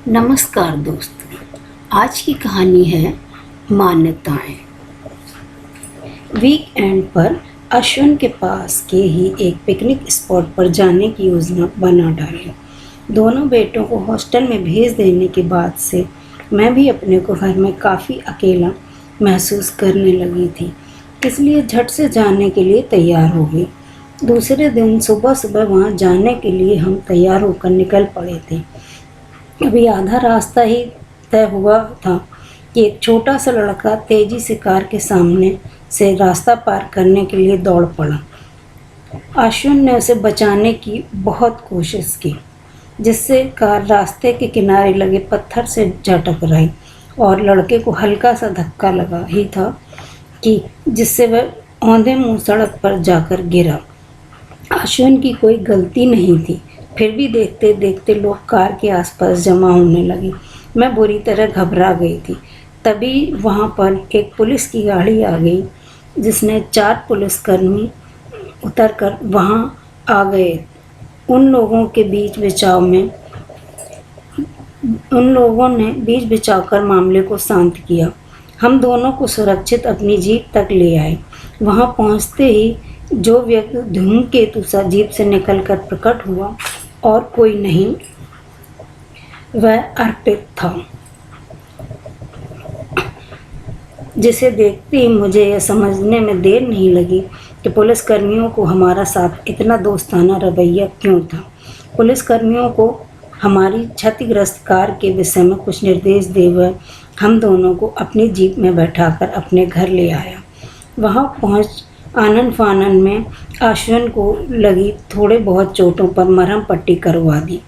नमस्कार दोस्तों, आज की कहानी है मान्यताएं। वीकेंड पर अश्विन के पास के ही एक पिकनिक स्पॉट पर जाने की योजना बना डाली। दोनों बेटों को हॉस्टल में भेज देने के बाद से मैं भी अपने को घर में काफ़ी अकेला महसूस करने लगी थी, इसलिए झट से जाने के लिए तैयार हो गई। दूसरे दिन सुबह सुबह वहाँ जाने के लिए हम तैयार होकर निकल पड़े थे। अभी आधा रास्ता ही तय हुआ था कि एक छोटा सा लड़का तेजी से कार के सामने से रास्ता पार करने के लिए दौड़ पड़ा। अश्विन ने उसे बचाने की बहुत कोशिश की, जिससे कार रास्ते के किनारे लगे पत्थर से जा टकराई और लड़के को हल्का सा धक्का लगा ही था कि जिससे वह औंधे मुंह सड़क पर जाकर गिरा। अश्विन की कोई गलती नहीं थी, फिर भी देखते देखते लोग कार के आसपास जमा होने लगे। मैं बुरी तरह घबरा गई थी। तभी वहाँ पर एक पुलिस की गाड़ी आ गई, जिसने 4 पुलिसकर्मी उतरकर वहाँ आ गए। उन लोगों ने बीच बिचाव कर मामले को शांत किया। हम दोनों को सुरक्षित अपनी जीप तक ले आए। वहाँ पहुँचते ही जो व्यक्ति धूमकेतु सा जीप से निकलकर प्रकट हुआ और कोई नहीं, वह अर्पित था, जिसे देखते ही मुझे यह समझने में देर नहीं लगी कि पुलिसकर्मियों को हमारा साथ इतना दोस्ताना रवैया क्यों था। पुलिसकर्मियों को हमारी क्षतिग्रस्त कार के विषय में कुछ निर्देश दे हुए हम दोनों को अपनी जीप में बैठाकर अपने घर ले आया। वहाँ पहुँच आनन फानन में अश्विन को लगी थोड़े बहुत चोटों पर मरहम पट्टी करवा दी।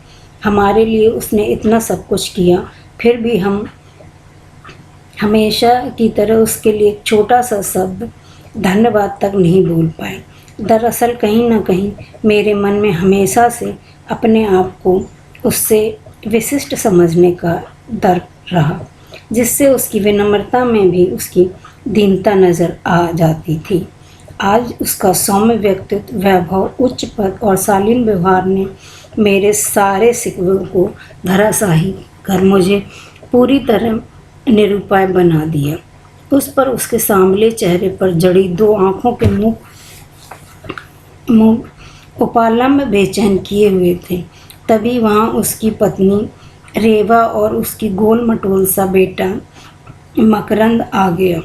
हमारे लिए उसने इतना सब कुछ किया, फिर भी हम हमेशा की तरह उसके लिए एक छोटा सा शब्द धन्यवाद तक नहीं बोल पाए। दरअसल कहीं ना कहीं मेरे मन में हमेशा से अपने आप को उससे विशिष्ट समझने का डर रहा, जिससे उसकी विनम्रता में भी उसकी दीनता नज़र आ जाती थी। आज उसका सौम्य व्यक्तित्व, वैभव, उच्च पद और शालीन व्यवहार ने मेरे सारे शिकवों को धराशायी कर मुझे पूरी तरह निरुपाय बना दिया। उस पर उसके सांवले चेहरे पर जड़ी 2 आँखों के मुँह उपालंब बेचैन किए हुए थे। तभी वहाँ उसकी पत्नी रेवा और उसकी गोल मटोल सा बेटा मकरंद आ गया।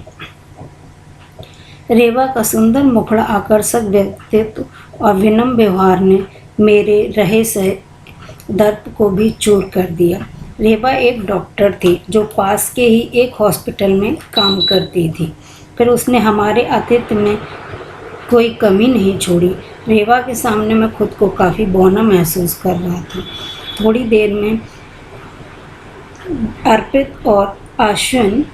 रेवा का सुंदर मुखड़ा, आकर्षक व्यक्तित्व और विनम्र व्यवहार ने मेरे रहे सहे दर्प को भी चूर कर दिया। रेवा एक डॉक्टर थी जो पास के ही एक हॉस्पिटल में काम करती थी। फिर उसने हमारे आतिथ्य में कोई कमी नहीं छोड़ी। रेवा के सामने मैं खुद को काफ़ी बौना महसूस कर रहा था। थोड़ी देर में अर्पित और अश्विन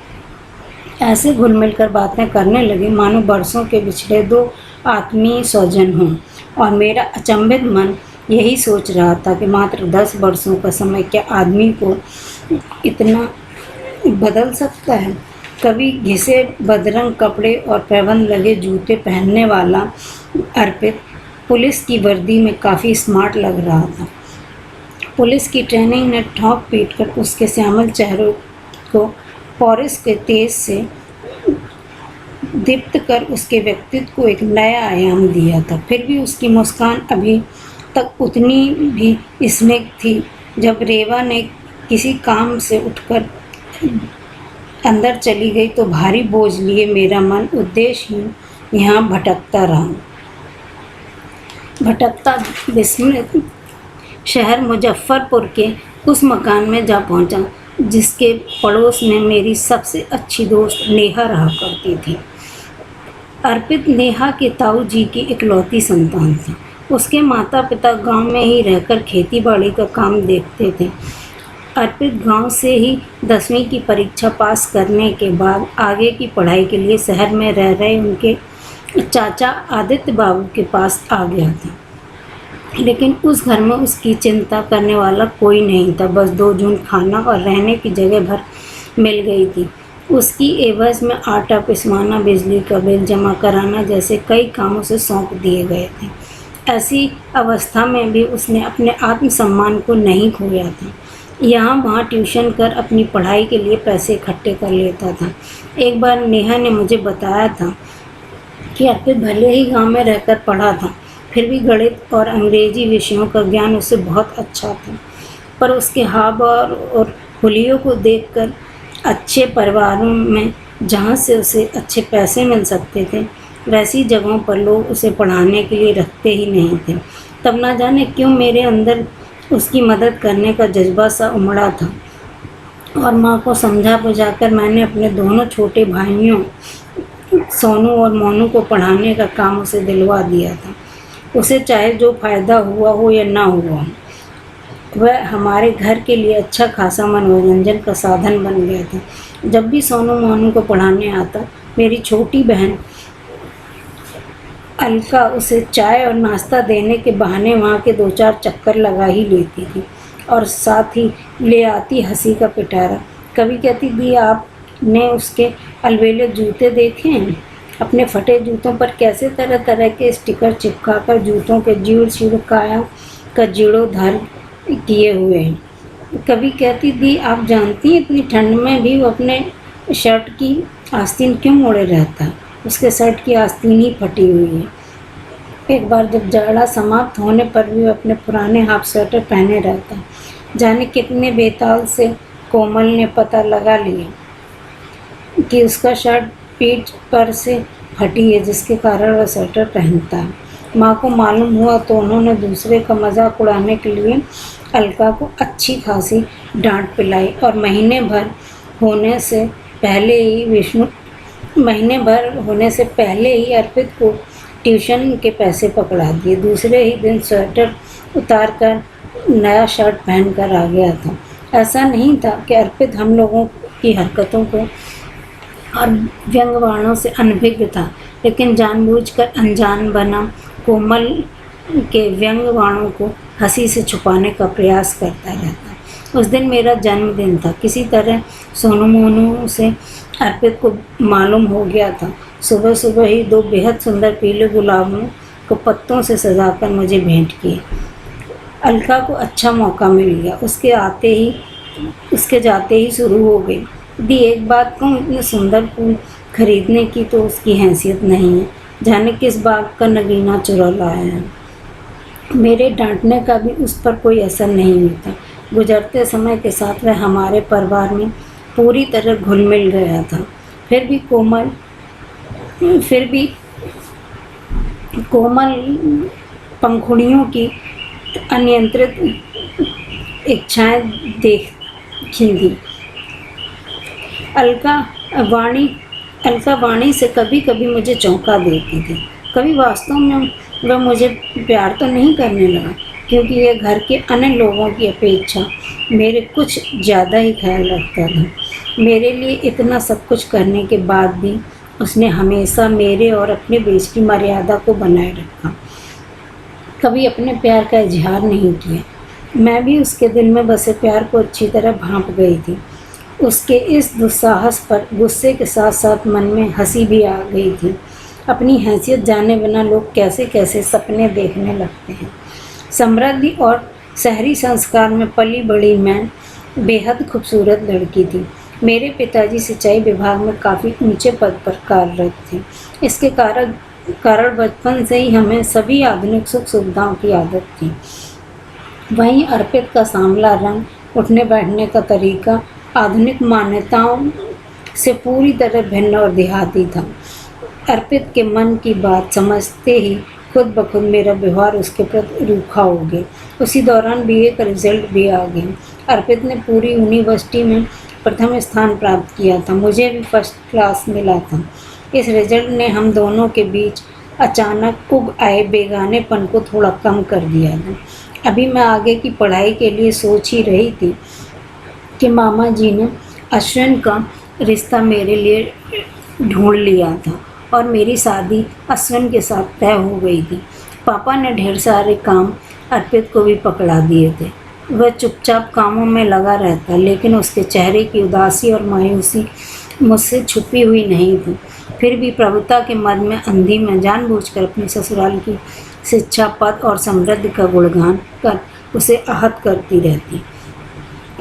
ऐसे घुल मिल कर बातें करने लगे मानो बरसों के बिछड़े 2 आत्मीय स्वजन हों, और मेरा अचंभित मन यही सोच रहा था कि मात्र 10 वर्षों का समय क्या आदमी को इतना बदल सकता है। कभी घिसे बदरंग कपड़े और पैबंद लगे जूते पहनने वाला अर्पित पुलिस की वर्दी में काफ़ी स्मार्ट लग रहा था। पुलिस की ट्रेनिंग ने ठोक पीट कर उसके श्यामल चेहरे को पॉरिस के तेज से दीप्त कर उसके व्यक्तित्व को एक नया आयाम दिया था। फिर भी उसकी मुस्कान अभी तक उतनी भी स्निग्ध थी। जब रेवा ने किसी काम से उठकर अंदर चली गई तो भारी बोझ लिए मेरा मन उद्देश्यहीन यहाँ भटकता विस्मृत शहर मुजफ्फरपुर के उस मकान में जा पहुँचा जिसके पड़ोस में मेरी सबसे अच्छी दोस्त नेहा रहा करती थी। अर्पित नेहा के ताऊ जी की इकलौती संतान थी। उसके माता पिता गांव में ही रहकर खेती बाड़ी का काम देखते थे। अर्पित गांव से ही 10वीं की परीक्षा पास करने के बाद आगे की पढ़ाई के लिए शहर में रह रहे उनके चाचा आदित्य बाबू के पास आ गया था। लेकिन उस घर में उसकी चिंता करने वाला कोई नहीं था। बस 2 जून खाना और रहने की जगह भर मिल गई थी। उसकी एवज में आटा पिसवाना, बिजली का बिल जमा कराना जैसे कई कामों से सौंप दिए गए थे। ऐसी अवस्था में भी उसने अपने आत्मसम्मान को नहीं खोया था। यहाँ वहाँ ट्यूशन कर अपनी पढ़ाई के लिए पैसे इकट्ठे कर लेता था। एक बार नेहा ने मुझे बताया था कि अर्पित भले ही गांव में रहकर पढ़ा था, फिर भी गणित और अंग्रेजी विषयों का ज्ञान उसे बहुत अच्छा था। पर उसके हाव भाव और हुलियों को देखकर अच्छे परिवारों में जहाँ से उसे अच्छे पैसे मिल सकते थे, वैसी जगहों पर लोग उसे पढ़ाने के लिए रखते ही नहीं थे। तब ना जाने क्यों मेरे अंदर उसकी मदद करने का जज्बा सा उमड़ा था और माँ को समझा बुझाकर मैंने अपने दोनों छोटे भाइयों सोनू और मोनू को पढ़ाने का काम उसे दिलवा दिया था। उसे चाहे जो फ़ायदा हुआ हो या ना हुआ, वह हमारे घर के लिए अच्छा खासा मनोरंजन का साधन बन गया था। जब भी सोनू मोनू को पढ़ाने आता, मेरी छोटी बहन अलका उसे चाय और नाश्ता देने के बहाने वहाँ के 2-4 चक्कर लगा ही लेती थी और साथ ही ले आती हंसी का पिटारा। कभी कहती, दी आपने उसके अलबेले जूते देखे हैं? अपने फटे जूतों पर कैसे तरह तरह के स्टिकर चिपकाकर जूतों के जीड़ छिड़काया का जीर्णोद्धार किए हुए हैं। कभी कहती, दी आप जानती हैं इतनी ठंड में भी वो अपने शर्ट की आस्तीन क्यों मोड़े रहता है? उसके शर्ट की आस्तीन ही फटी हुई है। एक बार जब जाड़ा समाप्त होने पर भी वो अपने पुराने हाफ स्वेटर पहने रहता है। जाने कितने बेताल से कोमल ने पता लगा लिया कि उसका शर्ट पीठ पर से फटी है, जिसके कारण वह स्वेटर पहनता है। माँ को मालूम हुआ तो उन्होंने दूसरे का मजाक उड़ाने के लिए अलका को अच्छी खासी डांट पिलाई और महीने भर होने से पहले ही अर्पित को ट्यूशन के पैसे पकड़ा दिए। दूसरे ही दिन स्वेटर उतार कर नया शर्ट पहन कर आ गया था। ऐसा नहीं था कि अर्पित हम लोगों की हरकतों को और व्यंग्यवाणों से अनभिज्ञ था, लेकिन जानबूझकर अनजान बना कोमल के व्यंग्यवाणों को हंसी से छुपाने का प्रयास करता रहता। उस दिन मेरा जन्मदिन था। किसी तरह सोनू मोनू से अर्पित को मालूम हो गया था। सुबह सुबह ही 2 बेहद सुंदर पीले गुलाबों को पत्तों से सजाकर मुझे भेंट किए। अलका को अच्छा मौका मिल गया। उसके जाते ही शुरू हो गई, दी एक बात कहूँ, इतने सुंदर फूल खरीदने की तो उसकी हैसियत नहीं है। जाने किस बाग का नगीना चुरा लाया है। मेरे डांटने का भी उस पर कोई असर नहीं होता। गुजरते समय के साथ वह हमारे परिवार में पूरी तरह घुल मिल गया था। फिर भी कोमल पंखुड़ियों की अनियंत्रित इच्छाएं खिंदी। अलका वाणी से कभी कभी मुझे चौंका देती थी। कभी वास्तव में वह मुझे प्यार तो नहीं करने लगा, क्योंकि यह घर के अन्य लोगों की अपेक्षा मेरे कुछ ज़्यादा ही ख्याल रखता था। मेरे लिए इतना सब कुछ करने के बाद भी उसने हमेशा मेरे और अपने बीच की मर्यादा को बनाए रखा। कभी अपने प्यार का इजहार नहीं किया। मैं भी उसके दिल में बसे प्यार को अच्छी तरह भांप गई थी। उसके इस दुस्साहस पर गुस्से के साथ साथ मन में हंसी भी आ गई थी। अपनी हैसियत जाने बिना लोग कैसे कैसे सपने देखने लगते हैं। समृद्धि और शहरी संस्कार में पली बड़ी मैं बेहद खूबसूरत लड़की थी। मेरे पिताजी सिंचाई विभाग में काफ़ी ऊंचे पद पर कार्यरत थे। इसके कारण बचपन से ही हमें सभी आधुनिक सुख सुविधाओं की आदत थी। वहीं अर्पित का सांवला रंग, उठने बैठने का तरीका आधुनिक मान्यताओं से पूरी तरह भिन्न और देहाती था। अर्पित के मन की बात समझते ही खुद ब खुद मेरा व्यवहार उसके प्रति रूखा हो गया। उसी दौरान बीए का रिजल्ट भी आ गया। अर्पित ने पूरी यूनिवर्सिटी में प्रथम स्थान प्राप्त किया था। मुझे भी फर्स्ट क्लास मिला था। इस रिजल्ट ने हम दोनों के बीच अचानक उग आए बेगानेपन को थोड़ा कम कर दिया था। अभी मैं आगे की पढ़ाई के लिए सोच ही रही थी कि मामा जी ने अश्विन का रिश्ता मेरे लिए ढूंढ लिया था और मेरी शादी अश्विन के साथ तय हो गई थी। पापा ने ढेर सारे काम अर्पित को भी पकड़ा दिए थे। वह चुपचाप कामों में लगा रहता, लेकिन उसके चेहरे की उदासी और मायूसी मुझसे छुपी हुई नहीं थी। फिर भी प्रभुता के मद में अंधी में जानबूझकर अपने ससुराल की शिक्षा, पद और समृद्धि का गुणगान कर उसे आहत करती रहती।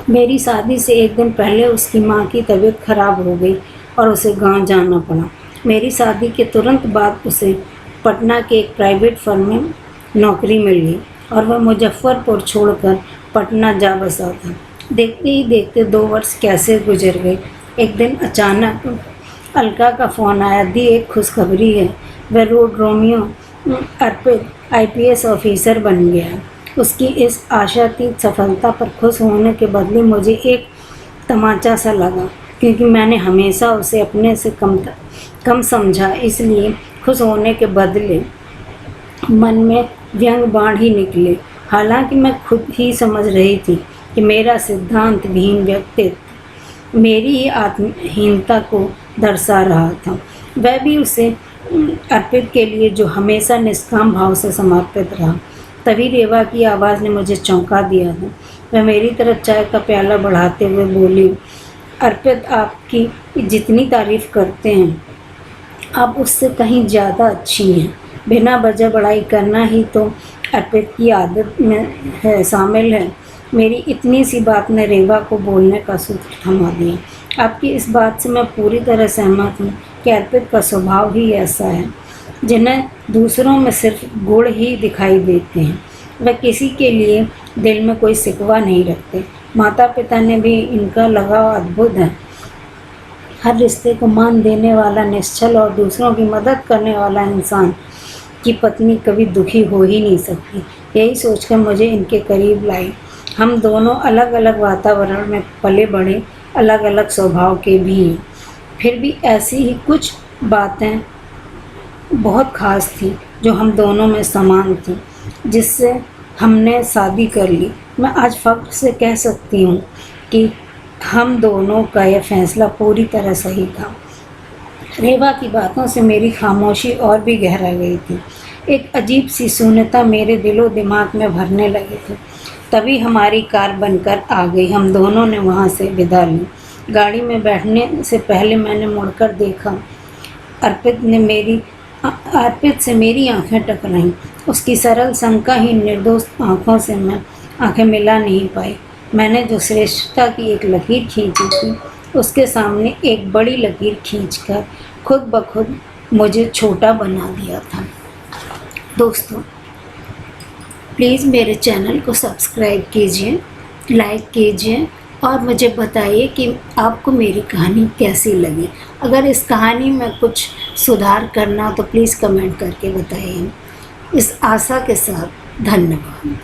मेरी शादी से एक दिन पहले उसकी माँ की तबीयत खराब हो गई और उसे गांव जाना पड़ा। मेरी शादी के तुरंत बाद उसे पटना के एक प्राइवेट फर्म में नौकरी मिल गई और वह मुजफ्फरपुर छोड़कर पटना जा बसा था। देखते ही देखते 2 वर्ष कैसे गुजर गए। एक दिन अचानक अलका का फ़ोन आया। दी, एक खुशखबरी है, वह रोड रोमियो अर्पित IPS ऑफिसर बन गया है। उसकी इस आशातीत सफलता पर खुश होने के बदले मुझे एक तमाचा सा लगा, क्योंकि मैंने हमेशा उसे अपने से कम समझा। इसलिए खुश होने के बदले मन में व्यंग बाण ही निकले। हालांकि मैं खुद ही समझ रही थी कि मेरा सिद्धांत विहीन व्यक्तित्व मेरी ही आत्महीनता को दर्शा रहा था। वह भी उसे अर्पित के लिए जो हमेशा निष्काम भाव से समर्पित रहा। तभी रेवा की आवाज़ ने मुझे चौंका दिया था। वह मेरी तरफ चाय का प्याला बढ़ाते हुए बोली, अर्पित आपकी जितनी तारीफ़ करते हैं आप उससे कहीं ज़्यादा अच्छी हैं। बिना वजह बड़ाई करना ही तो अर्पित की आदत में है, शामिल है। मेरी इतनी सी बात ने रेवा को बोलने का सूत्र थमा दिया। आपकी इस बात से मैं पूरी तरह सहमत हूँ कि अर्पित का स्वभाव ही ऐसा है, जिन्हें दूसरों में सिर्फ गुण ही दिखाई देते हैं। वह किसी के लिए दिल में कोई शिकवा नहीं रखते। माता पिता ने भी इनका लगाव अद्भुत है। हर रिश्ते को मान देने वाला, निश्चल और दूसरों की मदद करने वाला इंसान की पत्नी कभी दुखी हो ही नहीं सकती। यही सोचकर मुझे इनके करीब लाई। हम दोनों अलग अलग वातावरण में पले बढ़े, अलग अलग स्वभाव के भी हैं। फिर भी ऐसी ही कुछ बातें बहुत ख़ास थी जो हम दोनों में समान थी, जिससे हमने शादी कर ली। मैं आज फख्र से कह सकती हूँ कि हम दोनों का यह फैसला पूरी तरह सही था। रेवा की बातों से मेरी खामोशी और भी गहरा गई थी। एक अजीब सी शून्यता मेरे दिलो दिमाग में भरने लगी थी। तभी हमारी कार बनकर आ गई। हम दोनों ने वहाँ से विदा ली। गाड़ी में बैठने से पहले मैंने मुड़कर देखा। अर्पित से मेरी आंखें टकराईं। उसकी सरल शंकाहीन निर्दोष आँखों से मैं आंखें मिला नहीं पाई। मैंने जो श्रेष्ठता की एक लकीर खींची थी, उसके सामने एक बड़ी लकीर खींचकर खुद ब खुद मुझे छोटा बना दिया था। दोस्तों, प्लीज़ मेरे चैनल को सब्सक्राइब कीजिए, लाइक कीजिए और मुझे बताइए कि आपको मेरी कहानी कैसी लगी। अगर इस कहानी में कुछ सुधार करना तो प्लीज़ कमेंट करके बताइए। इस आशा के साथ धन्यवाद।